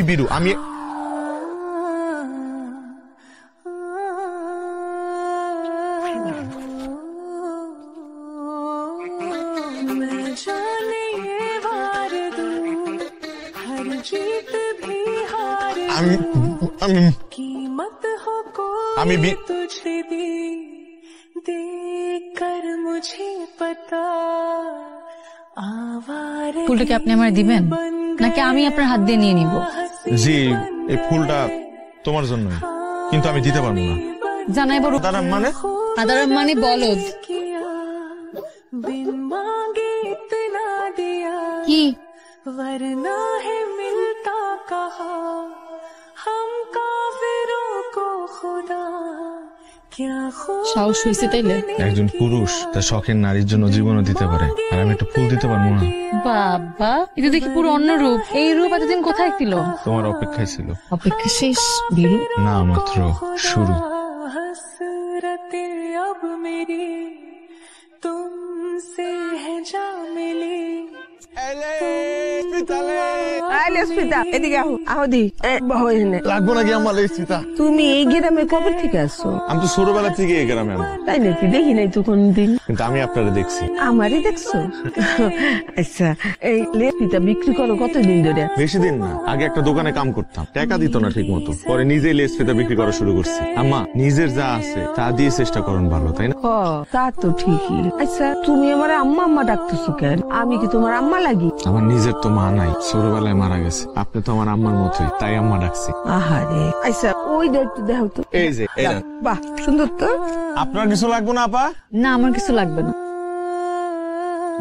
বিরু আমি ফুলটা কি আপনি আমার দিবেন নাকি আমি আপনার হাত দিয়ে নিয়ে নিব? জি, এই ফুলটা তোমার জন্য, কিন্তু আমি দিতে পারবো না। জানাই বড় আদারাম মানে বলদ। কি সাহস হয়েছে তাইলে? একজন পুরুষ তার শখের নারীর জন্য জীবনও দিতে পারে, আর আমি একটা ফুল দিতে পারবো না? বাবা, এটা দেখি পুরো অন্য রূপ। এই রূপ এতদিন কোথায় ছিল? তোমার অপেক্ষায় ছিল। অপেক্ষা শেষ বিরু? না, মাত্র শুরু। লাগবো নাকি আমার স্মিতা? তুমি এই গ্রামে কবে থেকে আসছো? আমি তো ছোটবেলা থেকে এই গ্রামে। তাই নাকি? দেখি নাই তো কোনদিন। কিন্তু আমি আপনারা দেখছি। আমারই দেখছো? আচ্ছা, এই লেসপিতা বিক্রি করো কতদিন ধরে? বেশি দিন না, আগে একটা দোকানে কাম করতাম, টাকা দিত না ঠিক মতো, পরে নিজেই লেস ফিতা বিক্রি করা শুরু করছি। আম্মা, নিজের যা আছে তা দিয়ে চেষ্টা করুন ভালো, তাই না? তা তো ঠিকই। আচ্ছা, তুমি আমার আম্মা আম্মা ডাকতেছো কেন? আমি কি তোমার আম্মা লাগি? আমার নিজের তো মা নাই, ছোটবেলায় মারা গেছে। আপনি তো আমার আম্মার মতোই, তাই আম্মা ডাকছি। আহারে, আচ্ছা ওই দেখতে দেখো তো। এই যে, বাহ, সুন্দর তো। আপনার কিছু লাগবে না আপা? না, আমার কিছু লাগবে না।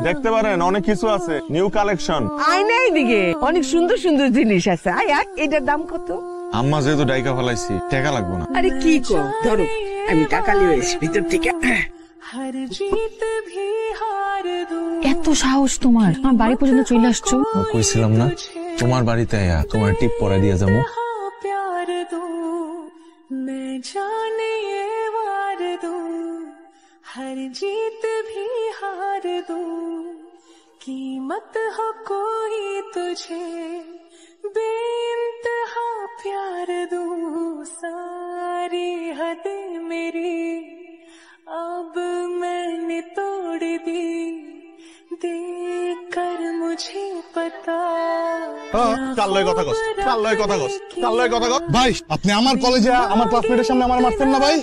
দেখতে পারেন, অনেক কিছু আছে, নিউ কালেকশন। আয়না এইদিকে অনেক সুন্দর সুন্দর জিনিস আছে। এটার দাম কত? আম্মা যেহেতু ডাইকা ফেলাইছি, টাকা লাগবে না। আরে কি কো, ধরো আমি টাকা লিয়েছি ভিতর থেকে। এত সাহস তোমার, আমার বাড়ি পর্যন্ত চলে আসছো। কইছিলাম না তোমার বাড়িতে আয়া তোমার টিপ পরা দিয়ে যাবো। हर जीत भी हार दूं, कीमत हो कोई तुझे बेइंतहा प्यार दूं, सारी हद मेरी अब मैंने तोड़ दी, देखकर मुझे पता। ভাই, আপনি আমার কলেজে আমার ক্লাসমেটের সামনে আমার মারতেন না ভাই?